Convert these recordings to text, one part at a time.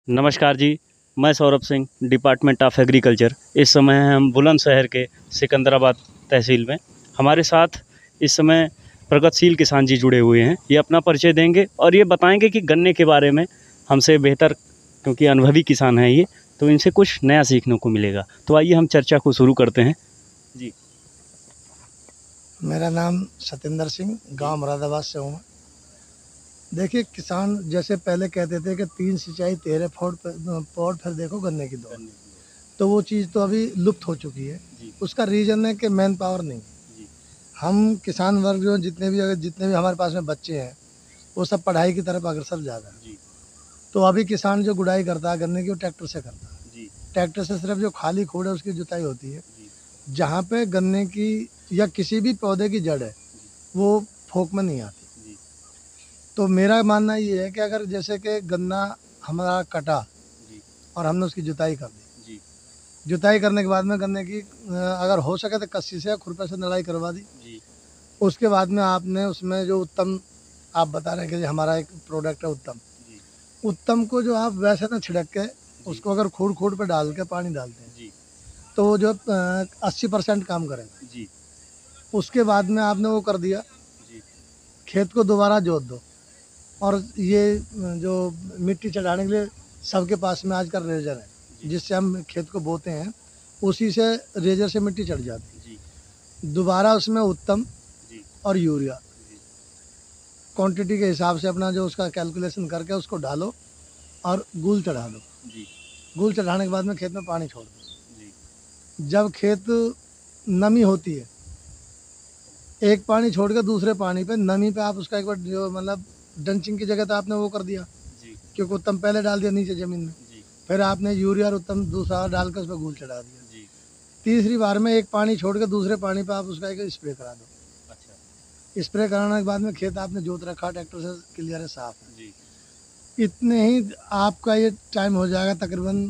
नमस्कार जी, मैं Saurabh Singh, department of agriculture. इस समय हम बुलंदशहर के सिकंदराबाद तहसील में। हमारे साथ इस समय प्रगतिशील किसान जी जुड़े हुए हैं। ये अपना परिचय देंगे और ये बताएंगे कि गन्ने के बारे में हमसे बेहतर, क्योंकि अनुभवी किसान हैं ये, तो इनसे कुछ नया सीखने को मिलेगा। तो आइए हम चर्चा को शुरू करते हैं। जी। मेरा नाम सतेंद्र सिंह, गांव मुरादाबाद से हूँ। देखिए, किसान जैसे पहले कहते थे कि 3 सिंचाई 13 पौड़ फिर देखो गन्ने की दौड़, तो वो चीज़ तो अभी लुप्त हो चुकी है। उसका रीज़न है कि मैन पावर नहीं है। हम किसान वर्ग जो जितने भी हमारे पास में बच्चे हैं, वो सब पढ़ाई की तरफ अग्रसर ज़्यादा है। तो अभी किसान जो गुड़ाई करता है गन्ने की, वो ट्रैक्टर से करता है। ट्रैक्टर से सिर्फ जो खाली खोड़ है उसकी जुताई होती है। जहाँ पे गन्ने की या किसी भी पौधे की जड़ है, वो फोक में नहीं आती। तो मेरा मानना ये है कि अगर जैसे कि गन्ना हमारा कटा और हमने उसकी जुताई कर दी, जुताई करने के बाद में गन्ने की अगर हो सके तो कस्सी से या खुरपे से निराई करवा दी। उसके बाद में आपने उसमें जो उत्तम आप बता रहे हैं कि हमारा एक प्रोडक्ट है उत्तम, उत्तम को जो आप वैसे ना छिड़क के उसको अगर खोड़ खोड़ पे डाल के पानी डालते हैं, तो वो जो 80% काम करेगा। उसके बाद में आपने वो कर दिया, खेत को दोबारा जोत दो। और ये जो मिट्टी चढ़ाने के लिए सबके पास में आजकल रेजर है, जिससे हम खेत को बोते हैं, उसी से रेजर से मिट्टी चढ़ जाती है। दोबारा उसमें उत्तम और यूरिया क्वांटिटी के हिसाब से अपना जो उसका कैलकुलेशन करके उसको डालो और गूल चढ़ा दो। गूल चढ़ाने के बाद में खेत में पानी छोड़ दो। जब खेत नमी होती है, एक पानी छोड़ के दूसरे पानी पे नमी पे आप उसका एक बार जो मतलब डंचिंग की जगह तो आपने वो कर दिया, क्योंकि उत्तम पहले डाल दिया नीचे ज़मीन में, फिर आपने यूरिया और उत्तम दूसरा डाल कर उस पर गूल चढ़ा दिया। तीसरी बार में एक पानी छोड़ के दूसरे पानी पे आप उसका एक स्प्रे करा दो। स्प्रे कराने के बाद में खेत आपने जोत रखा, ट्रैक्टर से क्लियर है, साफ है। इतने ही आपका ये टाइम हो जाएगा तकरीबन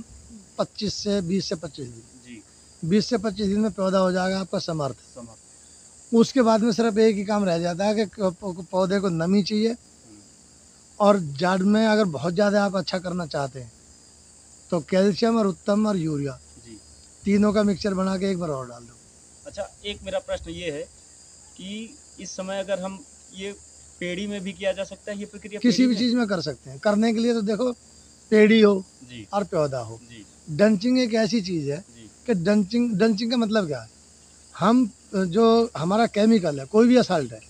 25 से 25 दिन। 20 से 25 दिन में पौधा हो जाएगा आपका समर्थ। उसके बाद में सिर्फ एक ही काम रह जाता है कि पौधे को नमी चाहिए, और जड़ में अगर बहुत ज़्यादा आप अच्छा करना चाहते हैं तो कैल्शियम और उत्तम और यूरिया तीनों का मिक्सचर बना के एक बार और डाल दो। अच्छा, एक मेरा प्रश्न ये है कि इस समय अगर हम ये पेड़ी में भी किया जा सकता है ये प्रक्रिया? किसी भी चीज़ में कर सकते हैं। करने के लिए तो देखो, पेड़ी हो और पौधा हो। डंचिंग एक ऐसी चीज़ है कि डंचिंग का मतलब क्या है, हम जो हमारा केमिकल है, कोई भी असल्ट है,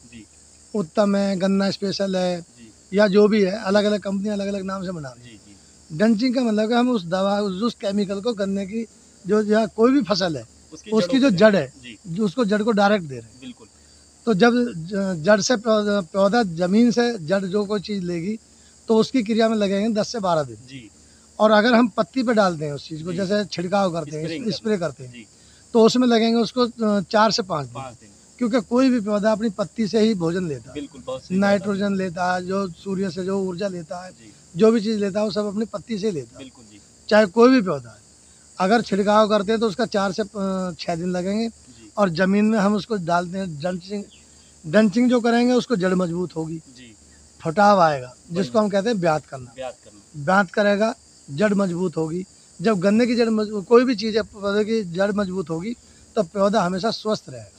उत्तम है, गन्ना स्पेशल है, या जो भी है, अलग अलग कंपनियां अलग अलग नाम से बना रही है। डंचिंग का मतलब है हम उस दवा उस केमिकल को गन्ने की जो कोई भी फसल है उसकी जो जड़ है, जो उसको जड़ को डायरेक्ट दे रहे हैं। बिल्कुल। तो जब जड़ से पौधा जमीन से जड़ जो कोई चीज़ लेगी तो उसकी क्रिया में लगेंगे 10 से 12 दिन। और अगर हम पत्ती पे डालते हैं उस चीज़ को, जैसे छिड़काव करते हैं, स्प्रे करते हैं, तो उसमें लगेंगे उसको 4 से 5 दिन। क्योंकि कोई भी पौधा अपनी पत्ती से ही भोजन लेता है। बिल्कुल, नाइट्रोजन लेता है, जो सूर्य से जो ऊर्जा लेता है, जो भी चीज़ लेता है वो सब अपनी पत्ती से ही लेता है। चाहे कोई भी पौधा है। अगर छिड़काव करते हैं तो उसका 4 से 6 दिन लगेंगे, और ज़मीन में हम उसको डालते हैं। डंचिंग जो करेंगे उसको जड़ मजबूत होगी, फटाव आएगा, जिसको हम कहते हैं ब्यात करना। ब्यात करेगा, जड़ मजबूत होगी। जब गन्ने की जड़ मजबूत, कोई भी चीज़ है, पौधे की जड़ मजबूत होगी तो पौधा हमेशा स्वस्थ रहेगा।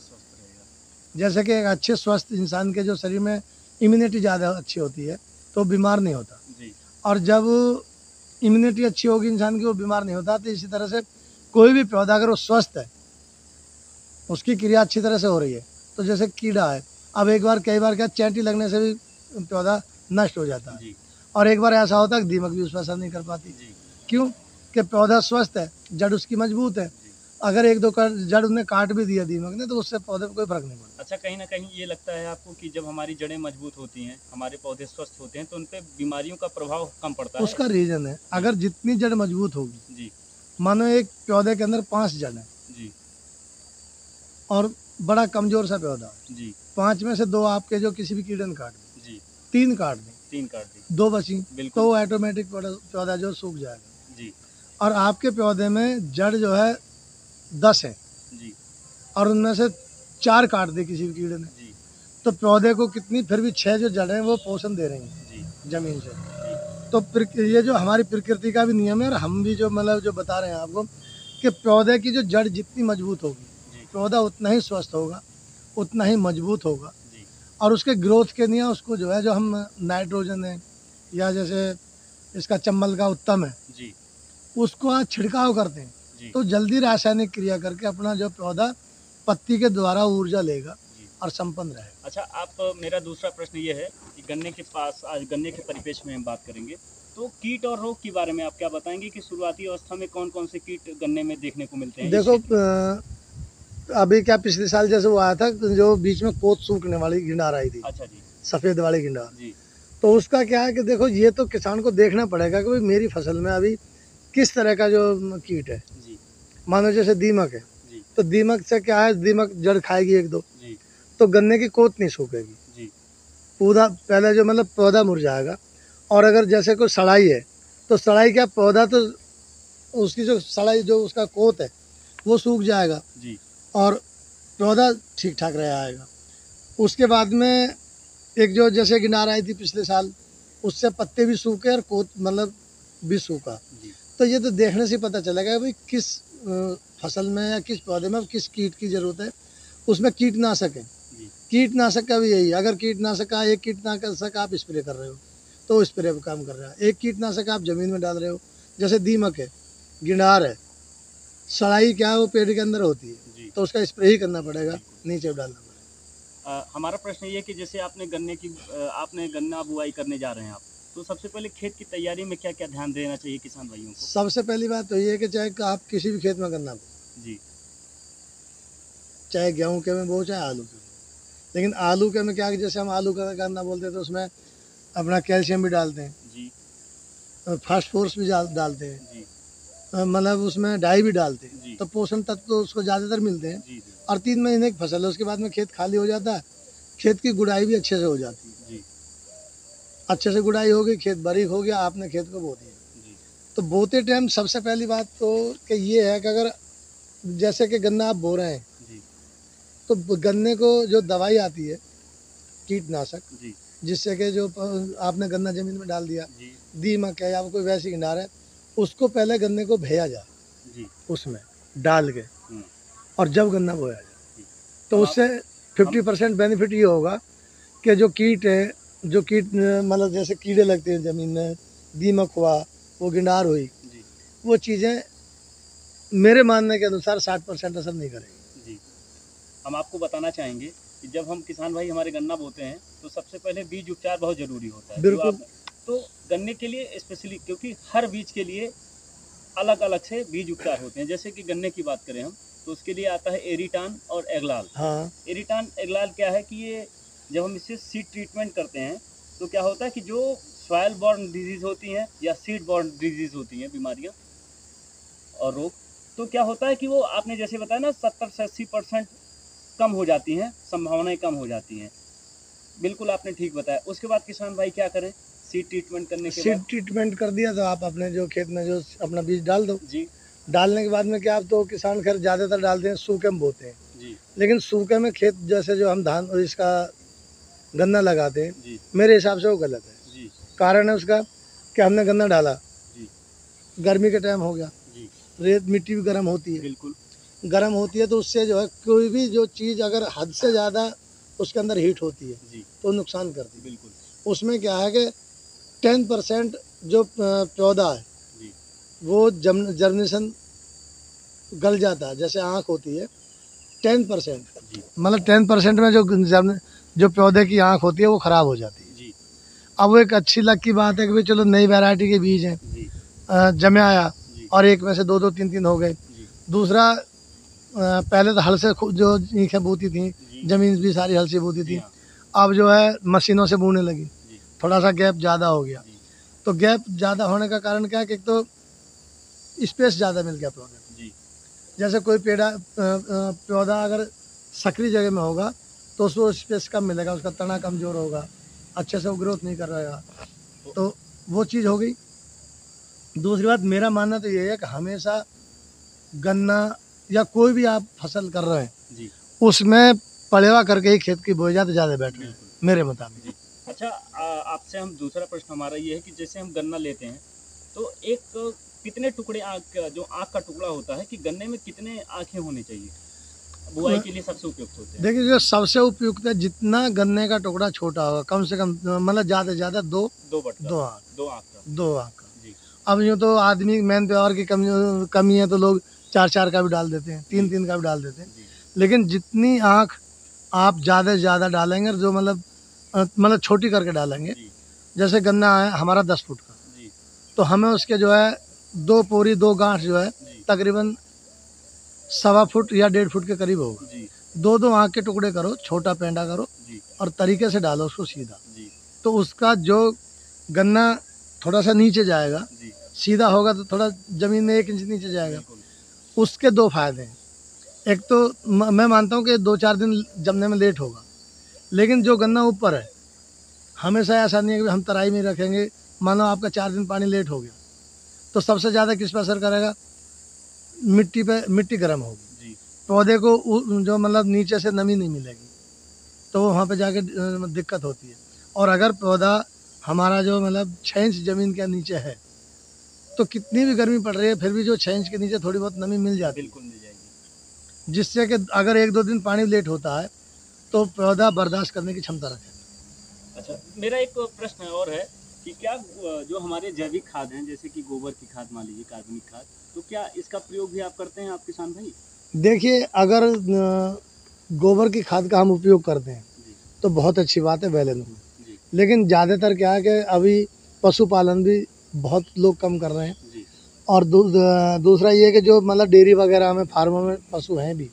जैसे कि एक अच्छे स्वस्थ इंसान के जो शरीर में इम्यूनिटी ज़्यादा अच्छी होती है तो बीमार नहीं होता, और जब इम्यूनिटी अच्छी होगी इंसान की, वो बीमार नहीं होता। तो इसी तरह से कोई भी पौधा अगर वो स्वस्थ है, उसकी क्रिया अच्छी तरह से हो रही है, तो जैसे कीड़ा है, अब एक बार कई बार क्या चैंटी लगने से भी पौधा नष्ट हो जाता है, और एक बार ऐसा होता है कि दीमक भी उस पर असर नहीं कर पाती। क्यों? कि पौधा स्वस्थ है, जड़ उसकी मजबूत है। अगर एक दो जड़ उन्हें काट भी दिया दीमक ने तो उससे पौधे को कोई फर्क नहीं पड़ता। अच्छा, कहीं ना कहीं ये लगता है आपको कि जब हमारी जड़ें मजबूत होती हैं, हमारे पौधे स्वस्थ होते हैं, तो उन पे बीमारियों का प्रभाव कम पड़ता है? उसका रीज़न है, अगर जितनी जड़ मजबूत होगी, मानो एक पौधे के अंदर 5 जड़ है और बड़ा कमजोर सा पौधा, 5 में से 2 आपके जो किसी भी कीड़े ने काट दी, 3 काट दी, 2 बची, तो वो ऑटोमेटिक पौधा जो सूख जाएगा। और आपके पौधे में जड़ जो है 10 है, और उनमें से 4 काट दे किसी भी कीड़े ने, तो पौधे को कितनी, फिर भी 6 जो जड़ हैं वो पोषण दे रही हैं जमीन से। तो ये जो हमारी प्रकृति का भी नियम है और हम भी जो मतलब जो बता रहे हैं आपको कि पौधे की जो जड़ जितनी मजबूत होगी पौधा उतना ही स्वस्थ होगा, उतना ही मजबूत होगा। और उसके ग्रोथ के लिए उसको जो है जो हम नाइट्रोजन है या जैसे इसका चंबल का उत्तम है उसको आज छिड़काव करते हैं तो जल्दी रासायनिक क्रिया करके अपना जो पौधा पत्ती के द्वारा ऊर्जा लेगा और संपन्न रहेगा। अच्छा, आप मेरा दूसरा प्रश्न ये है कि गन्ने के पास आज गन्ने के परिपेक्ष में हम बात करेंगे तो कीट और रोग के बारे में आप क्या बताएंगे कि शुरुआती अवस्था में कौन कौन से कीट गन्ने में देखने को मिलते हैं? देखो अभी क्या पिछले साल जैसे वो आया था जो बीच में कोत सूखने वाली गिंडार आई थी। अच्छा जी। सफ़ेद वाली गिंडार जी। तो उसका क्या है कि देखो ये तो किसान को देखना पड़ेगा कि भाई मेरी फसल में अभी किस तरह का जो कीट है। मानो जैसे दीमक है तो दीमक से क्या है, दीमक जड़ खाएगी एक दो तो गन्ने की कोत नहीं सूखेगी, पौधा पहले जो मतलब पौधा मुरझाएगा। और अगर जैसे कोई सड़ाई है तो सड़ाई क्या पौधा तो उसकी जो सड़ाई जो उसका कोत है वो सूख जाएगा और पौधा ठीक ठाक रह आएगा। उसके बाद में एक जो जैसे गिनार आई थी पिछले साल उससे पत्ते भी सूखे और कोत मतलब भी सूखा। तो ये तो देखने से पता चलेगा भाई किस फसल में या किस पौधे में किस कीट की ज़रूरत है। उसमें कीटनाशक है, कीटनाशक का भी यही, अगर कीटनाशक का एक कीटनाशक आप स्प्रे कर रहे हो तो स्प्रे पर काम कर रहा है, एक कीटनाशक आप ज़मीन में डाल रहे हो जैसे दीमक है, गिंडार है, सड़ाई क्या है वो पेड़ के अंदर होती है तो उसका स्प्रे ही करना पड़ेगा, नीचे डालना पड़ेगा। हमारा प्रश्न ये कि जैसे आपने गन्ना बुआई करने जा रहे हैं आप तो सबसे पहले खेत की तैयारी में क्या क्या ध्यान देना चाहिए किसान भाइयों को? सबसे पहली बात तो ये है कि चाहे आप किसी भी खेत में गन्ना बो, चाहे गेहूँ के में बो चाहे आलू के में, लेकिन आलू के में क्या कि जैसे हम आलू का गन्ना बोलते हैं तो उसमें अपना कैल्शियम भी डालते हैं, फास्फोरस भी डालते हैं, मतलब उसमें डाई भी डालते हैं तो पोषण तत्व तो उसको ज़्यादातर मिलते हैं। और 3 महीने की फसल है उसके बाद में खेत खाली हो जाता है, खेत की गुड़ाई भी अच्छे से हो जाती है। अच्छे से गुड़ाई हो गई, खेत बारीक हो गया, आपने खेत को बो दिया। तो बोते टाइम सबसे पहली बात तो कि ये है कि अगर जैसे कि गन्ना आप बो रहे हैं तो गन्ने को जो दवाई आती है कीटनाशक जिससे कि जो आपने गन्ना ज़मीन में डाल दिया, दीमक है या कोई वैसी गिनार है, उसको पहले गन्ने को भेजा जाए उसमें डाल के और जब गन्ना बोया जाए तो उससे 50% बेनिफिट ये होगा कि जो कीट है, जो कीट मतलब जैसे कीड़े लगते हैं ज़मीन में, दीमक हुआ, वो गिंडार हुई, वो चीज़ें मेरे मानने के अनुसार 60% असर नहीं करेगी। हम आपको बताना चाहेंगे कि जब हम किसान भाई हमारे गन्ना बोते हैं तो सबसे पहले बीज उपचार बहुत ज़रूरी होता है। बिल्कुल। तो गन्ने के लिए स्पेशली क्योंकि हर बीज के लिए अलग अलग से बीज उपचार होते हैं। जैसे कि गन्ने की बात करें हम तो उसके लिए आता है एरिटान और एग्लाल। हाँ। एरिटान एग्लाल क्या है कि ये जब हम इससे सीड ट्रीटमेंट करते हैं तो क्या होता है कि जो सॉइल बॉर्न डिजीज़ होती हैं या सीड बॉर्न डिजीज़ होती हैं बीमारियां और रोग, तो क्या होता है कि वो आपने जैसे बताया ना 70 से 80% कम हो जाती हैं, संभावनाएं कम हो जाती हैं। बिल्कुल आपने ठीक बताया। उसके बाद किसान भाई क्या करें सीड ट्रीटमेंट करने के बाद? सीड ट्रीटमेंट कर दिया तो आप अपने जो खेत में जो अपना बीज डाल दो। डालने के बाद में क्या आप तो किसान खैर ज़्यादातर डालते हैं सूखे में बोते हैं, लेकिन सूखे में खेत जैसे जो हम धान और इसका गन्ना लगाते हैं मेरे हिसाब से वो गलत है। कारण है उसका कि हमने गन्ना डाला, गर्मी के टाइम हो गया, रेत मिट्टी भी गर्म होती है, बिल्कुल गर्म होती है तो उससे जो है कोई भी जो चीज़ अगर हद से ज़्यादा उसके अंदर हीट होती है तो नुकसान करती है। बिल्कुल उसमें क्या है कि 10% जो पौधा है वो जर्मिनेशन गल जाता है, जैसे आँख होती है 10%, मतलब 10% में जो पौधे की आँख होती है वो ख़राब हो जाती है। अब वो एक अच्छी लक की बात है कि भाई चलो नई वैरायटी के बीज हैं, जमे आया और एक में से 2-2 3-3 हो गए। दूसरा पहले तो हल से जो ईखें बोती थी, ज़मीन भी सारी हल से बोती थी, अब जो है मशीनों से बोने लगी, थोड़ा सा गैप ज़्यादा हो गया। तो गैप ज़्यादा होने का कारण क्या है कि एक तो स्पेस ज़्यादा मिल गया पौधे को। जैसे कोई पौधा अगर सक्रिय जगह में होगा तो उसको स्पेस कम मिलेगा, उसका तना कमज़ोर होगा, अच्छे से वो ग्रोथ नहीं कर रहेगा, तो वो चीज़ हो गई। दूसरी बात मेरा मानना तो ये है कि हमेशा गन्ना या कोई भी आप फसल कर रहे हैं उसमें पलेवा करके ही खेत की बोई जाए तो ज़्यादा बेटर है मेरे मुताबिक। अच्छा, आपसे हम दूसरा प्रश्न हमारा ये है कि जैसे हम गन्ना लेते हैं तो एक कितने टुकड़े आँख जो आँख का टुकड़ा होता है कि गन्ने में कितने आँखें होनी चाहिए बुआई के लिए सबसे उपयुक्त होते हैं? देखिए जो सबसे उपयुक्त है, जितना गन्ने का टुकड़ा छोटा होगा कम से कम मतलब ज़्यादा से ज़्यादा दो दो आँख दो आँख का जी। अब यूँ तो आदमी मैन पावर की कमी है तो लोग 4-4 का भी डाल देते हैं, 3-3 का भी डाल देते हैं। जी लेकिन जितनी आँख आप ज़्यादा से ज़्यादा डालेंगे, जो मतलब छोटी करके डालेंगे, जी जैसे गन्ना है हमारा 10 फुट का, जी तो हमें उसके जो है 2 पोरी 2 गांठ जो है जी तकरीबन 1.25 फुट या 1.5 फुट के करीब होगा। जी 2-2 आँख के टुकड़े करो, छोटा पेंडा करो जी और तरीके से डालो उसको सीधा। जी तो उसका जो गन्ना थोड़ा सा नीचे जाएगा, जी सीधा होगा तो थोड़ा ज़मीन में 1 इंच नीचे जाएगा। बिल्कुल उसके 2 फ़ायदे हैं। एक तो मैं मानता हूँ कि 2-4 दिन जमने में लेट होगा, लेकिन जो गन्ना ऊपर है, हमेशा ऐसा नहीं है कि हम तराई में रखेंगे, मानो आपका 4 दिन पानी लेट हो गया, तो सबसे ज़्यादा किस पे असर करेगा? मिट्टी गर्म होगी, जी पौधे को जो मतलब नीचे से नमी नहीं मिलेगी, तो वहाँ पे जाके दिक्कत होती है। और अगर पौधा हमारा जो मतलब 6 इंच ज़मीन के नीचे है, तो कितनी भी गर्मी पड़ रही है, फिर भी जो 6 इंच के नीचे थोड़ी बहुत नमी मिल जाती है, बिल्कुल मिल जाएगी। जिससे कि अगर 1-2 दिन पानी लेट होता है, तो पौधा बर्दाश्त करने की क्षमता रखेगा। अच्छा, मेरा एक प्रश्न और है कि क्या जो हमारे जैविक खाद हैं जैसे कि गोबर की खाद मान लीजिए कार्बनिक खाद, तो क्या इसका प्रयोग भी आप करते हैं आप किसान भाई? देखिए अगर गोबर की खाद का हम उपयोग करते हैं जी तो बहुत अच्छी बात है, वैलेंट। जी लेकिन ज़्यादातर क्या है कि अभी पशुपालन भी बहुत लोग कम कर रहे हैं, जी और दूसरा ये है कि जो मतलब डेयरी वगैरह में फार्मों में पशु हैं भी,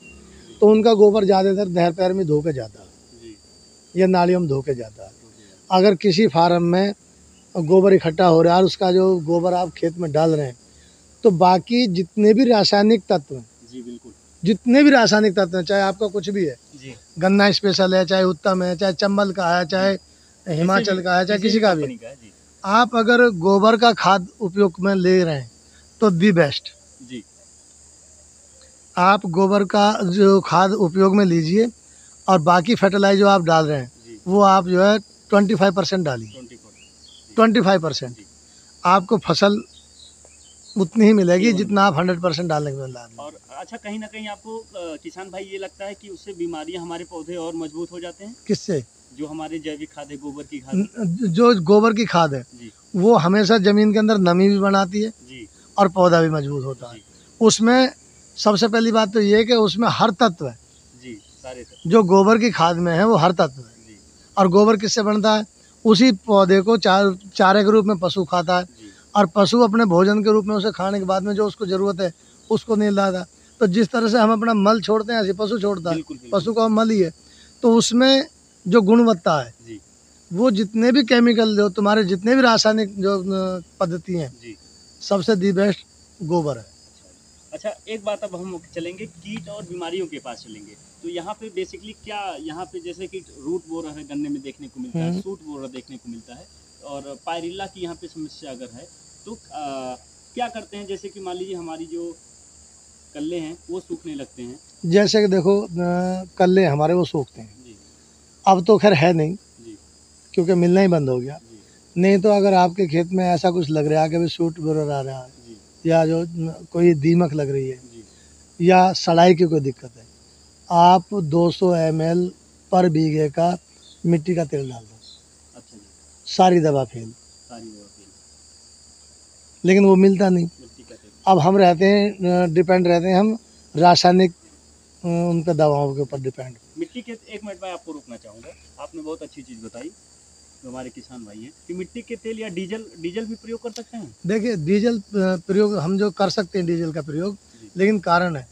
तो उनका गोबर ज़्यादातर नहर पैर में धो के जाता है जी या नालियों में धो के जाता है। जी अगर किसी फार्म में गोबर इकट्ठा हो रहा है और उसका जो गोबर आप खेत में डाल रहे हैं, तो बाकी जितने भी रासायनिक तत्व हैं, जी बिल्कुल जितने भी रासायनिक तत्व हैं, चाहे आपका कुछ भी है, जी गन्ना स्पेशल है, चाहे उत्तम है, चाहे चंबल का है, चाहे हिमाचल का है, चाहे किसी का भी, कंपनी का है जी आप अगर गोबर का खाद उपयोग में ले रहे हैं तो दी बेस्ट। जी आप गोबर का जो खाद उपयोग में लीजिए, और बाकी फर्टिलाइजर जो आप डाल रहे हैं जी वो आप जो है 25% डालिए। 24 25% जी आपको फसल उतनी ही मिलेगी जितना आप 100% डालने के बाद डालेंगे। और अच्छा कहीं ना कहीं आपको किसान भाई ये लगता है कि उससे बीमारियां हमारे पौधे और मजबूत हो जाते हैं? किससे? जो हमारे जैविक खाद है गोबर की खाद जो गोबर की खाद है जी वो हमेशा ज़मीन के अंदर नमी भी बनाती है जी और पौधा भी मजबूत होता है। जी उसमें सबसे पहली बात तो ये है कि उसमें हर तत्व है, जी सारे सर जो गोबर की खाद में है वो हर तत्व है। जी और गोबर किससे बनता है? उसी पौधे को चारे के रूप में पशु खाता है, जी और पशु अपने भोजन के रूप में उसे खाने के बाद में जो उसको ज़रूरत है उसको नहीं लाता। तो जिस तरह से हम अपना मल छोड़ते हैं ऐसे पशु छोड़ता है, बिल्कुल बिल्कुल पशु का मल ही है। तो उसमें जो गुणवत्ता है, जी वो जितने भी केमिकल जो तुम्हारे जितने भी रासायनिक जो पद्धति हैं, जी सबसे दी बेस्ट गोबर है। अच्छा एक बात अब हम चलेंगे कीट और बीमारियों के पास चलेंगे। तो यहाँ पे बेसिकली क्या यहाँ पे जैसे कि रूट बोरर है गन्ने में देखने को मिलता है, सूट बोरर देखने को मिलता है, और पायरिल्ला की यहाँ पे समस्या अगर है तो क्या करते हैं? जैसे कि मान लीजिए हमारी जो कल्ले हैं वो सूखने लगते हैं जैसे कि देखो कल्ले हमारे वो सूखते हैं, जी अब तो खैर है नहीं जी क्योंकि मिलना ही बंद हो गया। जी नहीं तो अगर आपके खेत में ऐसा कुछ लग रहा है कि सूट बोरर आ रहा है, जी या जो कोई दीमक लग रही है, जी या सड़ाई की कोई दिक्कत है, आप 200 ml पर बीघे का मिट्टी का तेल डाल दो, अच्छा जी सारी दवा फेल। सारी दवा फेल लेकिन वो मिलता नहीं। मिट्टी का तेल अब हम रहते हैं डिपेंड रहते हैं हम रासायनिक उन पर दवाओं के ऊपर डिपेंड। मिट्टी के एक मिनट में आपको रुकना चाहूँगा, आपने बहुत अच्छी चीज़ बताई जो हमारे किसान भाई हैं कि मिट्टी के तेल या डीजल भी प्रयोग कर सकते हैं। देखिए डीजल प्रयोग हम जो कर सकते हैं डीजल का प्रयोग, जी लेकिन कारण है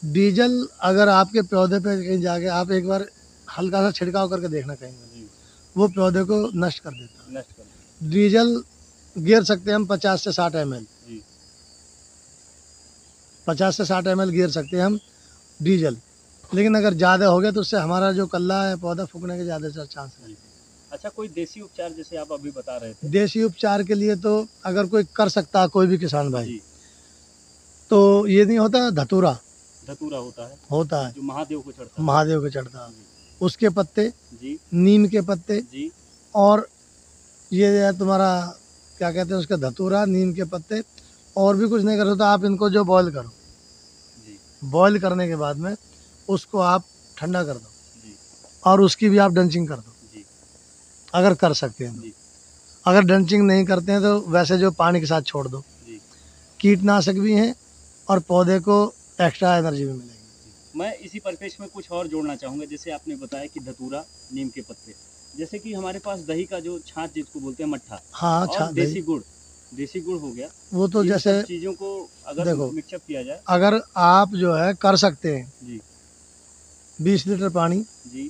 डीजल अगर आपके पौधे पे कहीं जाके आप एक बार हल्का सा छिड़काव करके देखना कहीं, जी वो पौधे को नष्ट कर देता है। नष्ट कर दें। डीजल गिर सकते हैं हम 50 से 60 ml, जी 50 से 60 ml गिर सकते हैं हम डीजल। लेकिन अगर ज़्यादा हो गया तो उससे हमारा जो कल्ला है पौधा फूकने के ज़्यादा चांस है। जी अच्छा कोई देसी उपचार जैसे आप अभी बता रहे थे? देसी उपचार के लिए तो अगर कोई कर सकता है कोई भी किसान भाई, जी तो ये नहीं होता धतूरा धतूरा होता होता है जो महादेव को चढ़ता है। महादेव के चढ़ता है, जी उसके पत्ते, जी नीम के पत्ते, जी और ये है तुम्हारा क्या कहते हैं उसका धतूरा, नीम के पत्ते, और भी कुछ नहीं कर सकते। आप इनको जो बॉईल करो, बॉईल करने के बाद में उसको आप ठंडा कर दो और उसकी भी आप डंचिंग कर दो अगर कर सकते हैं तो। अगर डंचिंग नहीं करते हैं तो वैसे जो पानी के साथ छोड़ दो। कीटनाशक भी हैं और पौधे को एक्स्ट्रा एनर्जी भी मिलेगी। मैं इसी परिपेक्ष में कुछ और जोड़ना चाहूँगा। जैसे आपने बताया कि धतूरा, नीम के पत्ते, जैसे कि हमारे पास दही का जो छाछ जिसको बोलते हैं मट्ठा, हाँ, और देसी गुड़ हो गया, वो तो जैसे चीज़ों को अगर देखो मिक्सअप किया जाए, अगर आप जो है कर सकते हैं जी 20 लीटर पानी, जी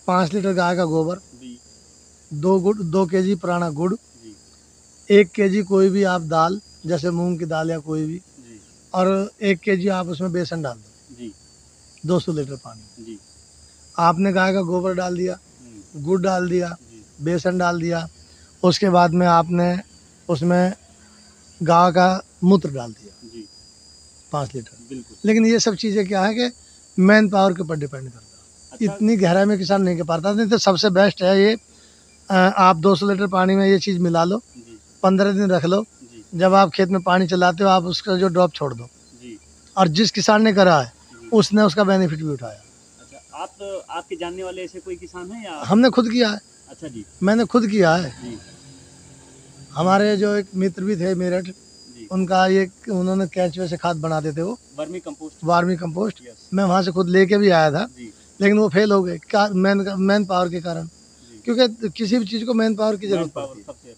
5 लीटर गाय का गोबर, जी 2 केजी पुराना गुड़, जी 1 केजी कोई भी आप दाल जैसे मूंग की दाल या कोई भी, जी और 1 केजी आप उसमें बेसन डाल दो जी 200 लीटर पानी। जी आपने गाय का गोबर डाल दिया, गुड़ डाल दिया, बेसन डाल दिया, उसके बाद में आपने उसमें गाय का मूत्र डाल दिया जी 5 लीटर। बिल्कुल। लेकिन ये सब चीज़ें क्या है कि मैन पावर के ऊपर डिपेंड करता है। अच्छा, इतनी गहराई में किसान नहीं कर पाता। नहीं तो सबसे बेस्ट है ये, आप 200 लीटर पानी में ये चीज़ मिला लो, 15 दिन रख लो, जब आप खेत में पानी चलाते हो आप उसका जो ड्रॉप छोड़ दो। और जिस किसान ने करा है उसने उसका बेनिफिट भी उठाया। अच्छा, आपके जानने वाले ऐसे कोई किसान हैं या? हमने खुद किया है। अच्छा जी, मैंने खुद किया है। जी हमारे जो एक मित्र भी थे मेरठ, उनका ये उन्होंने केंचुए से खाद बनाते थे, वो वार्मी कंपोस्ट। मैं वहाँ से खुद लेके भी आया था, लेकिन वो फेल हो गए मैन पावर के कारण, क्योंकि किसी भी चीज़ को मैन पावर की जरूरत पड़ती है।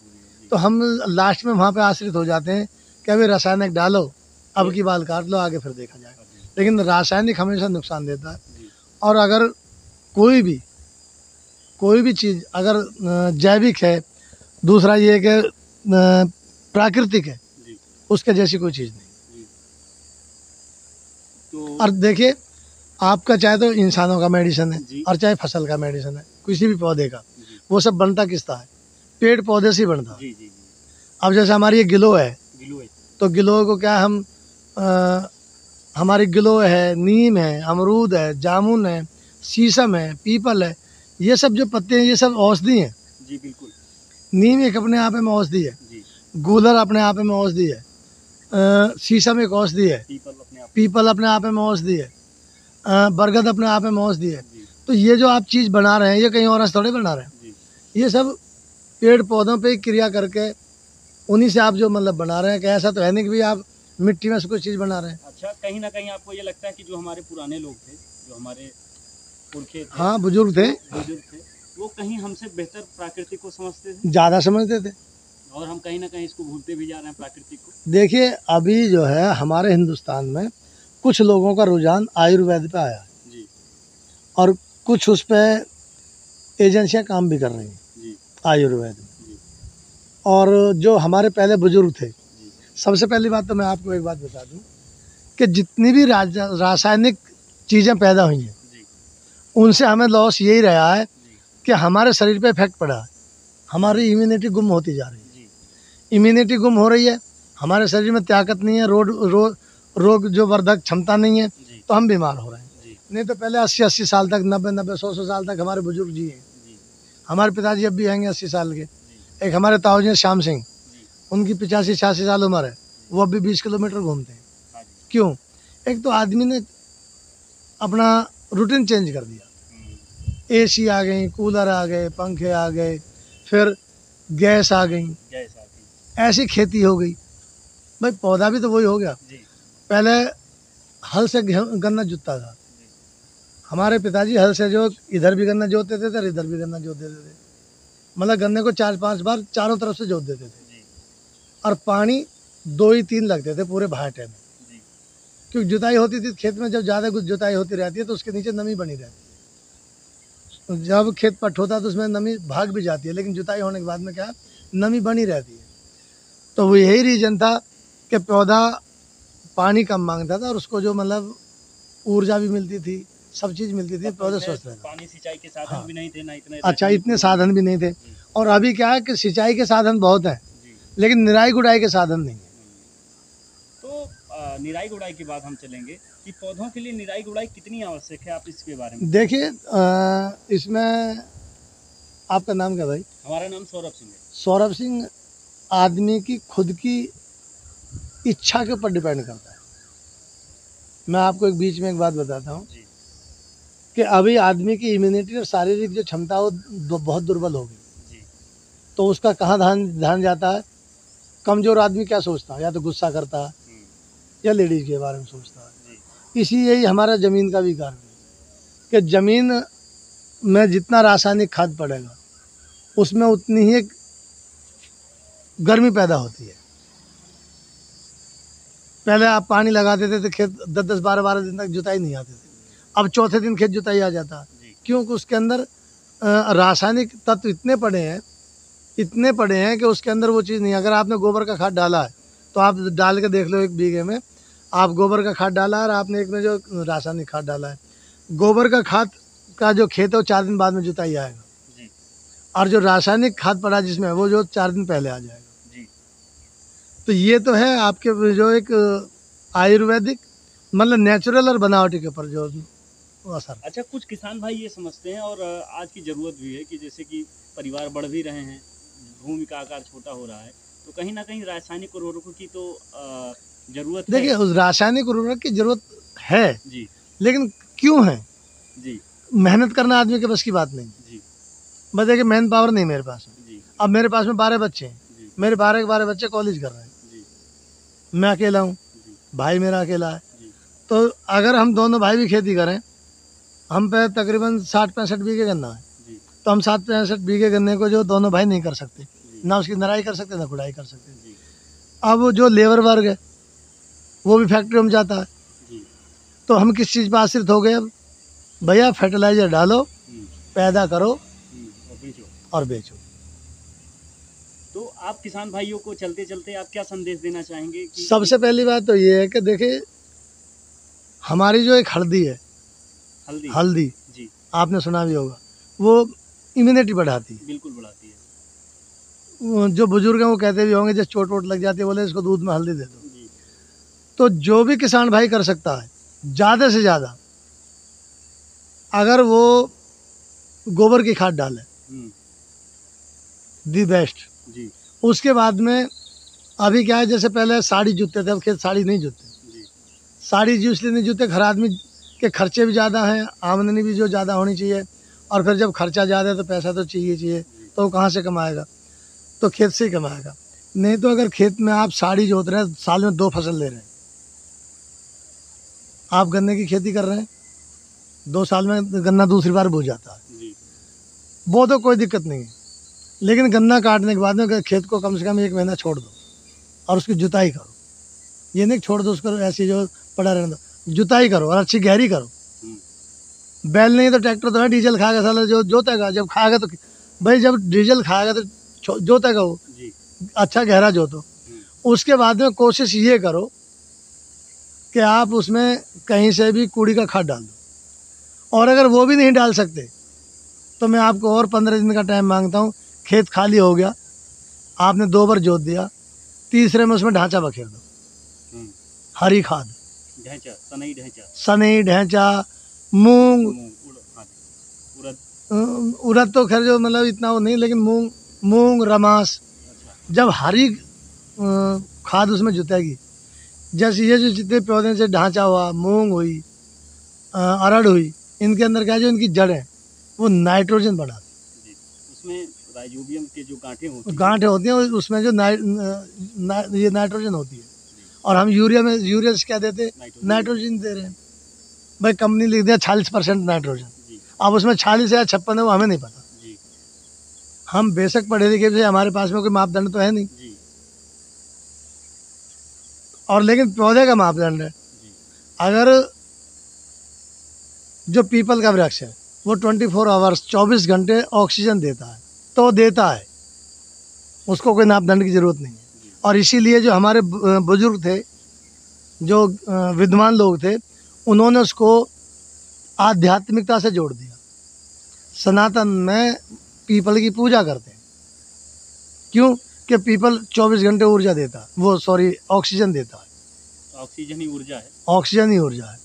तो हम लास्ट में वहाँ पे आश्रित हो जाते हैं कि अभी रासायनिक डालो, अब की बाल काट लो, आगे फिर देखा जाएगा। लेकिन रासायनिक हमेशा नुकसान देता है। और अगर कोई भी चीज़ अगर जैविक है, दूसरा ये कि प्राकृतिक है, उसके जैसी कोई चीज़ नहीं। तो और देखिए, आपका चाहे तो इंसानों का मेडिसिन है और चाहे फसल का मेडिसिन है, किसी भी पौधे का, वो सब बनता किसका है? पेड़ पौधे से ही बनता है। अब जैसे हमारी ये गिलो है, तो गिलो को क्या हम हमारी गिलो है, नीम है, अमरूद है, जामुन है, शीशम है, पीपल है, ये सब जो पत्ते हैं ये सब औषधि हैं। जी बिल्कुल। नीम एक अपने आप में औषधि है, गूलर अपने आप में औषधि है, शीशम एक औषधि है, पीपल अपने आप में औषधि है, बरगद अपने आप में औषधि है। तो ये जो आप चीज़ बना रहे हैं ये कहीं और थोड़े बना रहे हैं, ये सब पेड़ पौधों पे क्रिया करके उन्हीं से आप जो मतलब बना रहे हैं। कि ऐसा तो है नहीं कि भी आप मिट्टी में से कोई चीज़ बना रहे हैं। अच्छा, कहीं ना कहीं आपको ये लगता है कि जो हमारे पुराने लोग थे, जो हमारे पुरखे थे, हाँ बुजुर्ग थे, वो कहीं हमसे बेहतर प्रकृति को समझते थे, ज़्यादा समझते थे, और हम कहीं ना कहीं इसको भूलते भी जा रहे हैं प्रकृति को। देखिए, अभी जो है हमारे हिंदुस्तान में कुछ लोगों का रुझान आयुर्वेद पे आया जी, और कुछ उस पर एजेंसियां काम भी कर रही हैं जी, आयुर्वेद में। और जो हमारे पहले बुजुर्ग थे, सबसे पहली बात तो मैं आपको एक बात बता दूं कि जितनी भी रासायनिक चीज़ें पैदा हुई हैं उनसे हमें लॉस यही रहा है कि हमारे शरीर पे इफेक्ट पड़ा है, हमारी इम्यूनिटी गुम होती जा रही है। इम्यूनिटी गुम हो रही है, हमारे शरीर में ताकत नहीं है, रोग जो वर्धक क्षमता नहीं है, तो हम बीमार हो रहे हैं। नहीं तो पहले 80-80 साल तक, 90-90, 100-100 साल तक हमारे बुजुर्ग जी हैं। हमारे पिताजी अब भी हैंगे 80 साल के। एक हमारे ताऊजी श्याम सिंह, उनकी 85-86 साल उम्र है, वो अभी 20 किलोमीटर घूमते हैं। क्यों? एक तो आदमी ने अपना रूटीन चेंज कर दिया, एसी आ गई, कूलर आ गए, पंखे आ गए, फिर गैस आ गई, ऐसी खेती हो गई। भाई पौधा भी तो वही हो गया। पहले हल से गन्ना जुतता था, हमारे पिताजी हल से जो इधर भी गन्ना जोत देते थे, इधर भी गन्ना जोत देते थे, मतलब गन्ने को 4-5 बार चारों तरफ से जोत देते थे, और पानी 2 ही 3 लगते थे पूरे भाटे में, क्योंकि जुताई होती थी खेत में। जब ज़्यादा कुछ जुताई होती रहती है तो उसके नीचे नमी बनी रहती है। जब खेत पट होता है तो उसमें नमी भाग भी जाती है, लेकिन जुताई होने के बाद में क्या नमी बनी रहती है। तो वो यही रीज़न था कि पौधा पानी कम मांगता था और उसको जो मतलब ऊर्जा भी मिलती थी, सब चीज़ मिलती थी, पौधे स्वस्थ रहते। पानी सिंचाई के साधन भी नहीं थे ना, इतने अच्छा इतने साधन भी नहीं थे। और अभी क्या है कि सिंचाई के साधन बहुत हैं, लेकिन निराई गुड़ाई के साधन नहीं है। तो निराई गुड़ाई के बाद हम चलेंगे कि पौधों के लिए निराई गुड़ाई कितनी आवश्यक है, आप इसके बारे में देखिए। इसमें आपका नाम क्या भाई? हमारा नाम सौरभ सिंह है। सौरभ सिंह, आदमी की खुद की इच्छा के ऊपर डिपेंड करता है। मैं आपको एक बीच में एक बात बताता हूँ जी कि अभी आदमी की इम्यूनिटी और शारीरिक जो क्षमता है वो बहुत दुर्बल हो गई। जी तो उसका कहाँ ध्यान ध्यान जाता है? कमज़ोर आदमी क्या सोचता है? या तो गुस्सा करता है या लेडीज़ के बारे में सोचता है। जी इसी यही हमारा ज़मीन का भी कारण है कि ज़मीन में जितना रासायनिक खाद पड़ेगा उसमें उतनी ही गर्मी पैदा होती है। पहले आप पानी लगा देते थे, खेत 10-10 12-12 दिन तक जुताई नहीं आते थे। अब चौथे दिन खेत जुताई आ जाता है, क्योंकि उसके अंदर रासायनिक तत्व इतने पड़े हैं कि उसके अंदर वो चीज़ नहीं है। अगर आपने गोबर का खाद डाला है तो आप डाल के देख लो, 1 बीघे में आप गोबर का खाद डाला है और आपने एक में जो रासायनिक खाद डाला है, गोबर का खाद का जो खेत है वो 4 दिन बाद में जुताई आएगा जी और जो रासायनिक खाद पड़ा जिसमें वो जो 4 दिन पहले आ जाएगा। जी तो ये तो है आपके जो एक आयुर्वेदिक मतलब नेचुरल और बनावटी के ऊपर जो असर। अच्छा, कुछ किसान भाई ये समझते हैं और आज की ज़रूरत भी है कि जैसे कि परिवार बढ़ भी रहे हैं, भूमि का आकार छोटा हो रहा है, तो कहीं ना कहीं रासायनिक उर्वरकों की तो ज़रूरत है। देखिए, उस रासायनिक उर्वरक की जरूरत है, जी लेकिन क्यों है? जी मेहनत करना आदमी के बस की बात नहीं। जी बस देखिए, मैन पावर नहीं मेरे पास में। जी अब मेरे पास में 12 बच्चे हैं, जी मेरे 12 के 12 बच्चे कॉलेज कर रहे हैं, जी मैं अकेला हूँ, जी भाई मेरा अकेला है। जी तो अगर हम दोनों भाई भी खेती करें, हम पे तकरीबन 60-65 बीघे गन्ना है, जी तो हम 60-65 बीघे गन्ने को जो दोनों भाई नहीं कर सकते, जी ना उसकी नराई कर सकते ना गुड़ाई कर सकते। जी अब जो लेबर वर्ग है वो भी फैक्ट्री में जाता है, जी तो हम किस चीज़ पर आश्रित हो गए? अब भैया फर्टिलाइजर डालो, पैदा करो और बीजो। और बेचो। तो आप किसान भाइयों को चलते चलते आप क्या संदेश देना चाहेंगे कि सबसे पहली बात तो ये है कि देखिए, हमारी जो एक हल्दी है, हल्दी हल्दी जी आपने सुना भी होगा, वो इम्यूनिटी बढ़ाती है। बिल्कुल बढ़ाती है। वो जो बुजुर्ग हैं वो कहते भी होंगे, जब चोट वोट लग जाती है बोले इसको दूध में हल्दी दे दो। जी तो जो भी किसान भाई कर सकता है, ज़्यादा से ज़्यादा अगर वो गोबर की खाद डाले, दी बेस्ट। जी उसके बाद में अभी क्या है, जैसे पहले साड़ी जूते थे, अब खेत साड़ी नहीं जूते। जी साड़ी जो इसलिए नहीं जूते, हर आदमी के खर्चे भी ज़्यादा हैं, आमदनी भी जो ज़्यादा होनी चाहिए, और फिर जब खर्चा ज़्यादा है तो पैसा तो चाहिए, तो वो कहाँ से कमाएगा? तो खेत से ही कमाएगा। नहीं तो अगर खेत में आप साड़ी जोत रहे हैं, साल में 2 फसल ले रहे हैं, आप गन्ने की खेती कर रहे हैं, 2 साल में गन्ना दूसरी बार बो जाता है, जी वो तो कोई दिक्कत नहीं है। लेकिन गन्ना काटने के बाद में खेत को कम से कम 1 महीना छोड़ दो और उसकी जुताई करो। ये नहीं छोड़ दो उसको ऐसे जो पड़ा रहने दो, जुताई करो और अच्छी गहरी करो। बैल नहीं तो ट्रैक्टर तो है, डीजल खाएगा साला जो जोतेगा, जब खाएगा तो भाई जब डीजल खाएगा तो जोतेगा वो, जी अच्छा गहरा जोतो। उसके बाद में कोशिश ये करो कि आप उसमें कहीं से भी कूड़ी का खाद डाल दो, और अगर वो भी नहीं डाल सकते तो मैं आपको और 15 दिन का टाइम मांगता हूँ। खेत खाली हो गया, आपने 2 बार जोत दिया, तीसरे में उसमें ढांचा बखेर दो, हरी खाद, ढैंचा, सनई ढैंचा, सनई ढैंचा, मूंग, उड़द तो खैर जो मतलब इतना वो नहीं, लेकिन मूंग रमास, जब हरी खाद उसमें जुतेगी, जैसे ये जो जितने पौधे से ढांचा हुआ, मूंग हुई, अरड़ हुई, इनके अंदर क्या है, जो इनकी जड़ है वो नाइट्रोजन बढ़ाती है। उसमें राइजोबियम के जो गांठें होती हैं उसमें जो ये नाइट्रोजन होती है, और हम यूरिया से क्या देते हैं? नाइट्रोजन दे रहे हैं। भाई कंपनी लिख दिया 46% नाइट्रोजन, अब उसमें 46 या 56 है वो हमें नहीं पता। हम बेशक पढ़े लिखे थे, हमारे पास में कोई मापदंड तो है नहीं, और लेकिन पौधे का मापदंड है। अगर जो पीपल का वृक्ष है वो 24 आवर्स 24 घंटे ऑक्सीजन देता है तो देता है, उसको कोई मापदंड की ज़रूरत नहीं है। और इसीलिए जो हमारे बुजुर्ग थे, जो विद्वान लोग थे, उन्होंने उसको आध्यात्मिकता से जोड़ दिया। सनातन में पीपल की पूजा करते हैं, क्यों? कि पीपल 24 घंटे ऊर्जा देता है, वो सॉरी ऑक्सीजन देता है। ऑक्सीजन ही ऊर्जा है, ऑक्सीजन ही ऊर्जा है।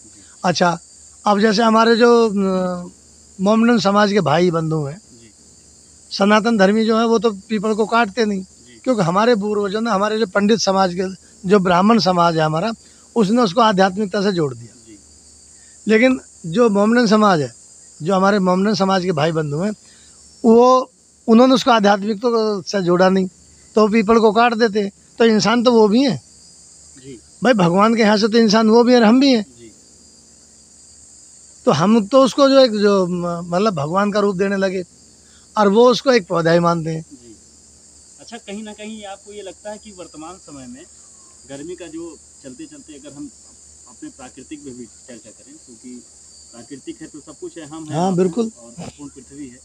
अच्छा, अब जैसे हमारे जो मोमडन समाज के भाई बंधु हैं, सनातन धर्मी जो है वो तो पीपल को काटते नहीं, क्योंकि हमारे पूर्वजों ने, हमारे जो पंडित समाज के, जो ब्राह्मण समाज है हमारा, उसने उसको आध्यात्मिकता से जोड़ दिया। लेकिन जो मोमडन समाज है, जो हमारे मोमडन समाज के भाई बंधु हैं, वो उन्होंने उसको आध्यात्मिकता से जोड़ा नहीं, तो पीपल को काट देते। तो इंसान तो वो भी हैं भाई, भगवान के यहाँ से तो इंसान वो भी है और हम भी हैं। तो हम तो उसको जो एक जो मतलब भगवान का रूप देने लगे, और वो उसको एक पौधा ही मानते हैं। अच्छा, कहीं ना कहीं आपको ये लगता है कि वर्तमान समय में गर्मी का जो चलते चलते, अगर हम अपने प्राकृतिक में भी चर्चा करें, क्योंकि प्राकृतिक है तो सब कुछ है, हम हैं, हाँ बिल्कुल, और संपूर्ण पृथ्वी है,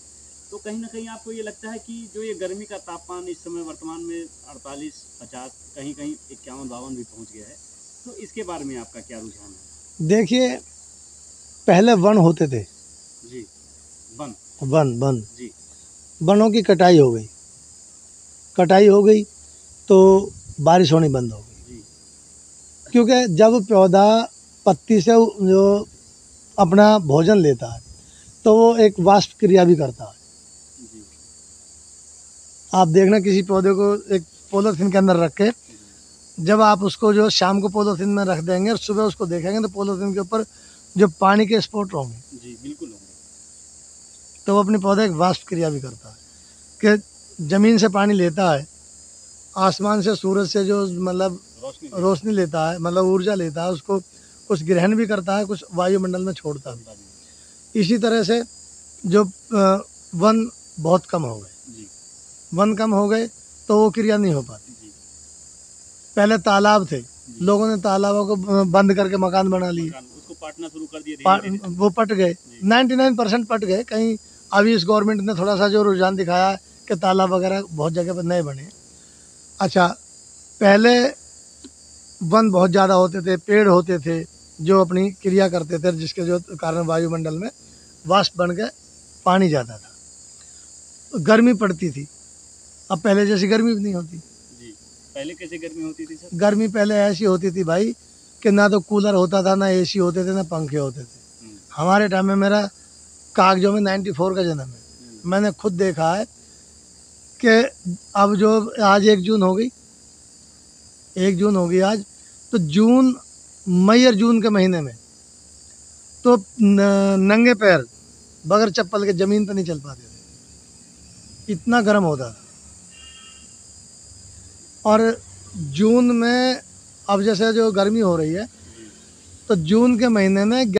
तो कहीं ना कहीं आपको ये लगता है कि जो ये गर्मी का तापमान इस समय वर्तमान में 48, 50, कहीं कहीं 51, 52 भी पहुंच गया है, तो इसके बारे में आपका क्या रुझान है? देखिए, पहले वन होते थे जी, वन वन जी, वनों की कटाई हो गई तो बारिश होनी बंद हो गई जी, क्योंकि जब पौधा पत्ती से जो अपना भोजन लेता है तो वो एक वाष्प क्रिया भी करता है। जी, आप देखना, किसी पौधे को एक पॉलीथीन के अंदर रख के, जब आप उसको जो शाम को पॉलीथीन में रख देंगे और सुबह उसको देखेंगे तो पॉलीथीन के ऊपर जो पानी के स्पॉट होंगे, जी, बिल्कुल होंगे, तो वो अपने पौधे एक वाष्प क्रिया भी करता है कि ज़मीन से पानी लेता है, आसमान से, सूरज से जो मतलब रोशनी लेता है, मतलब ऊर्जा लेता है, उसको कुछ ग्रहण भी करता है, कुछ वायुमंडल में छोड़ता है। इसी तरह से जो वन बहुत कम हो गए, वन कम हो गए तो वो क्रिया नहीं हो पाती। पहले तालाब थे, लोगों ने तालाबों को बंद करके मकान बना लिए, उसको पाटना शुरू कर दिए, वो पट गए, 99% पट गए। कहीं अभी इस गवर्नमेंट ने थोड़ा सा जो रुझान दिखाया है कि तालाब वगैरह बहुत जगह पर नए बने। अच्छा, पहले वन बहुत ज़्यादा होते थे, पेड़ होते थे जो अपनी क्रिया करते थे, जिसके जो कारण वायुमंडल में वाष्प बन के पानी जाता था, गर्मी पड़ती थी। अब पहले जैसी गर्मी भी नहीं होती। जी, पहले कैसे गर्मी होती थी सर? गर्मी पहले ऐसी होती थी भाई कि ना तो कूलर होता था, ना एसी होते थे, ना पंखे होते थे। हमारे टाइम में, मेरा कागजों में 94 का जन्म है, मैंने खुद देखा है कि अब जो आज 1 जून हो गई, 1 जून हो गई आज, तो जून, मई और जून के महीने में तो नंगे पैर बगैर चप्पल के ज़मीन पर नहीं चल पाते थे, इतना गर्म होता था। और जून में अब जैसे जो गर्मी हो रही है, तो जून के महीने में